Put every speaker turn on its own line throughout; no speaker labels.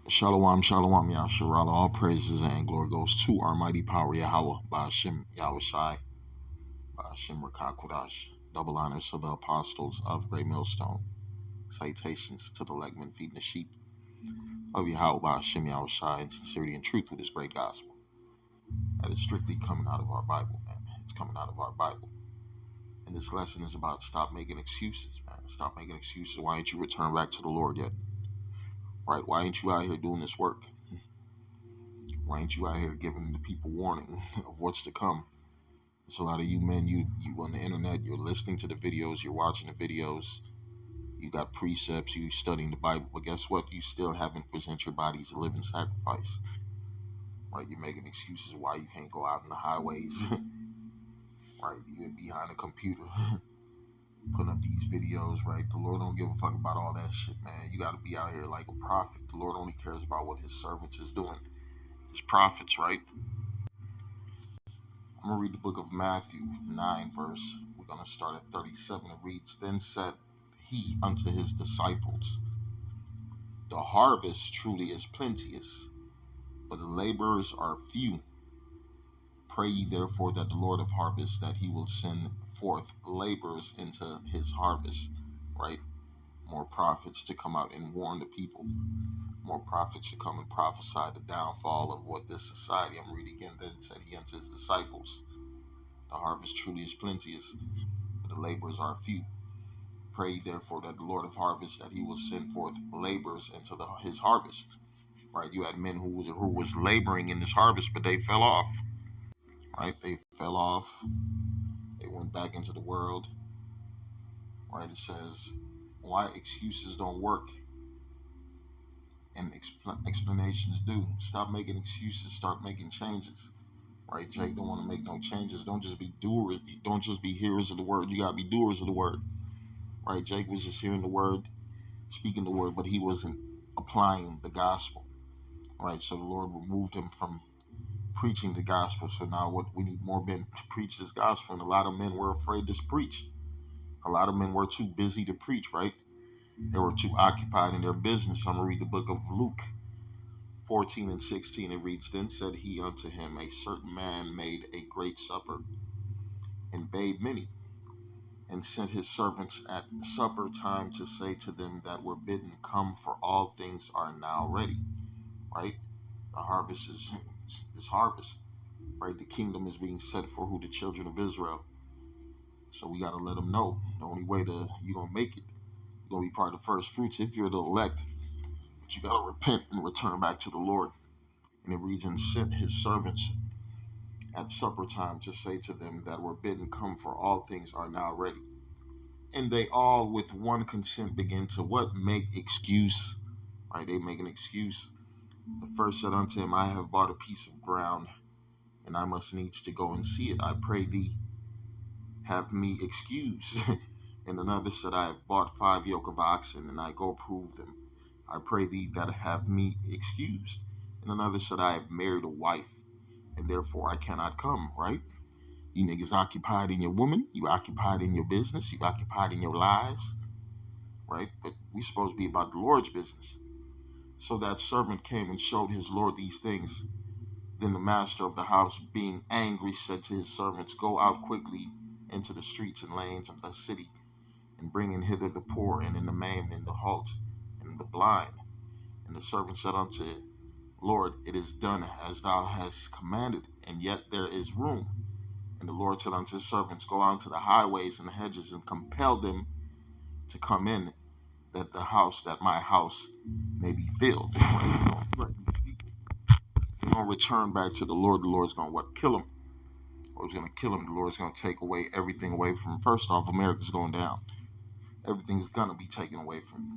Shalom, shalom, Yasharala. All praises and glory goes to our mighty power, Yahweh, Ba'ashem, Yahushai, Ba'ashem, Rakakwadash. Double honors to the apostles of Great Millstone. Salutations to the legmen feeding the sheep of Yahweh, Ba'ashem, Yahushai, in sincerity and truth with this great gospel. That is strictly coming out of our Bible, man. It's coming out of our Bible. And this lesson is about stop making excuses, man. Stop making excuses. Why ain't you returned back to the Lord yet? Right? Why ain't you out here doing this work? Why ain't you out here giving the people warning of what's to come? There's a lot of you men, you on the internet, you're listening to the videos, you're watching the videos, you got precepts, you studying the Bible, but guess what? You still haven't presented your body as a living sacrifice. Right? You're making excuses why you can't go out in the highways. Right? You're behind a computer putting up these videos, right? The Lord don't give a fuck about all that shit, man. You gotta be out here like a prophet. The Lord only cares about what his servants is doing. His prophets, right? I'm going to read the book of Matthew 9 verse. We're going to start at 37. It reads, Then said he unto his disciples, The harvest truly is plenteous, but the laborers are few. Pray ye therefore that the Lord of harvest, that he will send forth laborers into his harvest. Right? More prophets to come out and warn the people. More prophets to come and prophesy the downfall of what this society. I'm reading again. Then said he unto his disciples, The harvest truly is plenteous, but the laborers are few. Pray therefore that the Lord of harvest, that he will send forth laborers into his harvest. Right? You had men who was laboring in this harvest, but they fell off. Right? They fell off. They went back into the world. Right? It says, why excuses don't work and explanations do. Stop making excuses. Start making changes. Right? Jake don't want to make no changes. Don't just be doers. Don't just be hearers of the word. You got to be doers of the word. Right? Jake was just hearing the word, speaking the word, but he wasn't applying the gospel. Right? So the Lord removed him from preaching the gospel. So now what we need more men to preach this gospel. And a lot of men were afraid to preach. A lot of men were too busy to preach, right? They were too occupied in their business. I'm going to read the book of Luke 14 and 16. It reads, Then said he unto him, A certain man made a great supper, and bade many, and sent his servants at supper time to say to them that were bidden, Come, for all things are now ready. Right? The harvest is harvest. Right? The kingdom is being set for who? The children of Israel. So we got to let them know the only way you're going to make it, you're going to be part of the first fruits if you're the elect. But you got to repent and return back to the Lord. And it reads, And sent his servants at supper time to say to them that were bidden, Come, for all things are now ready. And they all with one consent begin to what? Make excuse. Right? They make an excuse. The first said unto him, I have bought a piece of ground, and I must needs to go and see it. I pray thee, have me excused. And another said, I have bought 5 yoke of oxen, and I go prove them. I pray thee that have me excused. And another said, I have married a wife, and therefore I cannot come. Right? You niggas occupied in your woman, you occupied in your business, you occupied in your lives. Right? But we supposed to be about the Lord's business. So that servant came and showed his Lord these things. Then the master of the house, being angry, said to his servants, Go out quickly into the streets and lanes of the city, and bring in hither the poor, and in the maimed, and the halt, and the blind. And the servant said unto Lord, It is done as thou hast commanded, and yet there is room. And the Lord said unto his servants, Go out to the highways and the hedges, and compel them to come in, that my house may be filled. They're going to return back to the Lord. The Lord's going to kill him. The Lord's going to kill him. The Lord's going to take away everything away from him. First off, America's going down. Everything's going to be taken away from you.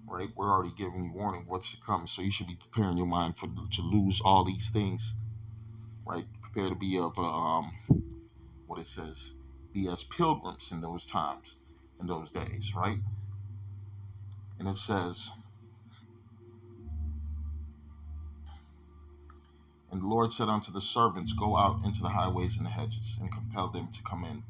Right? We're already giving you warning what's to come. So you should be preparing your mind to lose all these things. Right? Prepare to be of, what it says, be as pilgrims in those times, in those days. Right? And it says, And the Lord said unto the servants, Go out into the highways and the hedges, and compel them to come in,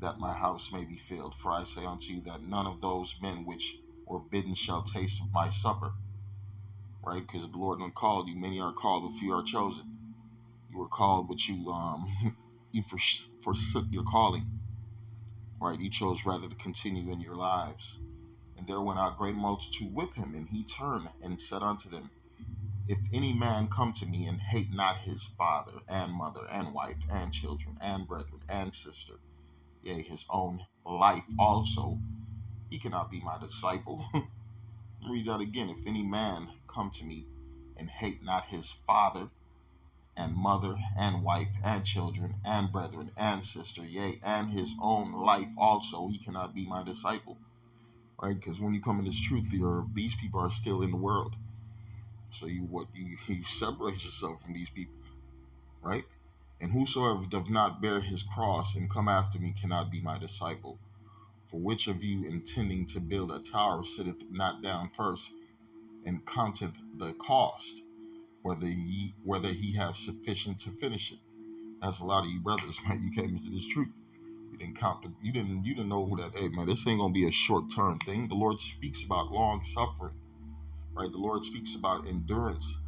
that my house may be filled. For I say unto you that none of those men which were bidden shall taste of my supper. right? Because the Lord called you. Many are called, but few are chosen. You were called, but you you forsook your calling, right? You chose rather to continue in your lives. And there went out a great multitude with him, and he turned and said unto them, if any man come to me and hate not his father and mother and wife and children and brethren and sister, yea, his own life also, he cannot be my disciple. Read that again. If any man come to me and hate not his father and mother and wife and children and brethren and sister, yea, and his own life also, he cannot be my disciple. Right? Because when you come in this truth, these people are still in the world. So you separate yourself from these people, right? And whosoever doth not bear his cross and come after me cannot be my disciple. For which of you intending to build a tower sitteth not down first and counteth the cost, whether he have sufficient to finish it? That's a lot of you brothers, man. You came into this truth. You didn't you didn't know who that. Hey, man, this ain't gonna be a short term thing. The Lord speaks about long suffering, right? The Lord speaks about endurance,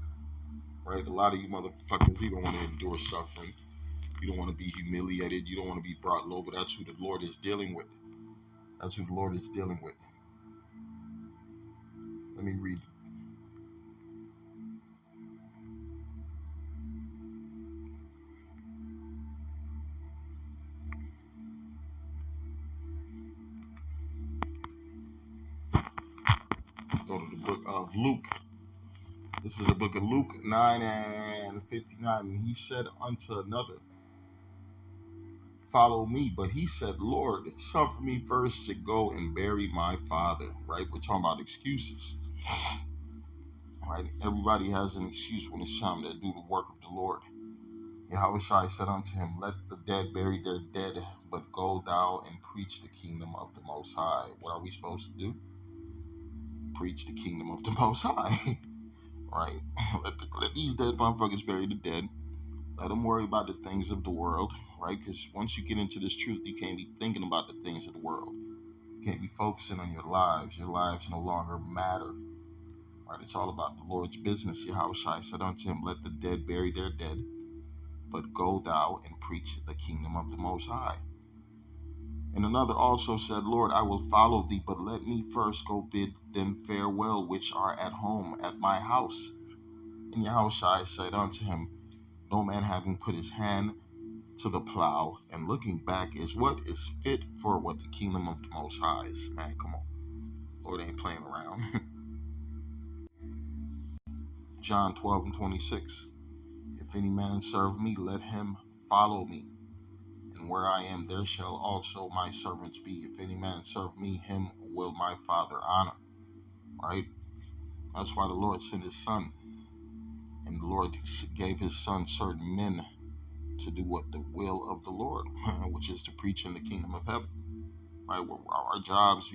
right? A lot of you motherfuckers, you don't want to endure suffering. You don't want to be humiliated. You don't want to be brought low, but that's who the Lord is dealing with. That's who the Lord is dealing with. Let me read. Go to the book of Luke. This is the book of Luke 9 and 59. And he said unto another, follow me. But he said, Lord, suffer me first to go and bury my father. Right? We're talking about excuses. Right? Everybody has an excuse when it's time to do the work of the Lord. Yahushua said unto him, let the dead bury their dead, but go thou and preach the kingdom of the Most High. What are we supposed to do? Preach the kingdom of the Most High. Right? Let these dead motherfuckers bury the dead. Let them worry about the things of the world, right? Because once you get into this truth, you can't be thinking about the things of the world. You can't be focusing on your lives. Your lives no longer matter, right? It's all about the Lord's business. Yahushua said unto him, let the dead bury their dead, but go thou and preach the kingdom of the Most High. And another also said, Lord, I will follow thee, but let me first go bid them farewell, which are at home at my house. And Yahushua said unto him, no man having put his hand to the plow and looking back is what is fit for what the kingdom of the Most High is. Man, come on. Lord ain't playing around. John 12 and 26. If any man serve me, let him follow me. And where I am, there shall also my servants be. If any man serve me, him will my Father honor. Right? That's why the Lord sent his son. And the Lord gave his son certain men to do what the will of the Lord, which is to preach in the kingdom of heaven. Right? Our jobs,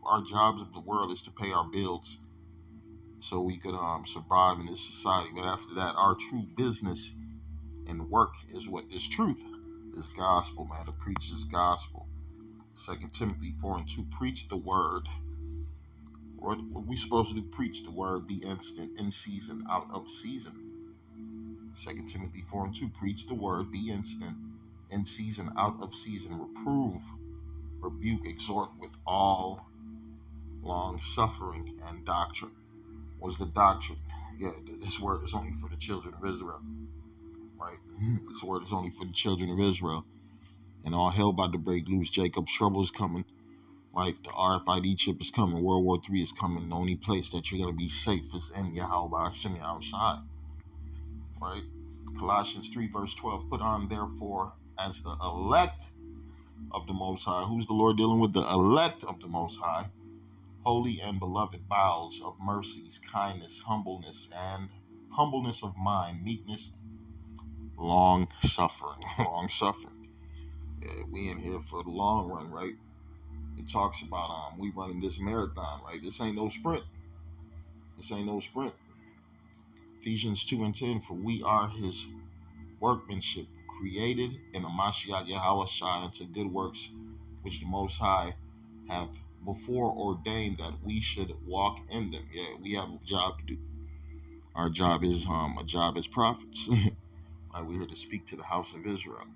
our jobs of the world is to pay our bills so we could survive in this society. But after that, our true business and work is what is truth, is gospel, man. To preach this gospel. 2 Timothy 4 and 2, preach the word. What we supposed to do? Preach the word, be instant, in season, out of season. 2 Timothy 4 and 2, preach the word, be instant, in season, out of season, reprove, rebuke, exhort with all long suffering and doctrine. What is the doctrine? Yeah, this word is only for the children of Israel. Right? This word is only for the children of Israel. And all hell about to break loose. Jacob's trouble is coming. Right? The RFID chip is coming. World War III is coming. The only place that you're going to be safe is in Yahweh Hashem Yahushai. Right? Colossians 3 verse 12. Put on therefore as the elect of the Most High. Who's the Lord dealing with? The elect of the Most High. Holy and beloved bowels of mercies, kindness, humbleness of mind, meekness, long suffering. Long suffering. Yeah, we in here for the long run, right? It talks about we running this marathon, right? This ain't no sprint. This ain't no sprint. Ephesians 2 and 10, for we are his workmanship, created in the Mashiach Yahushua unto good works, which the Most High have before ordained that we should walk in them. Yeah, we have a job to do. Our job is a job as prophets. We're here to speak to the house of Israel.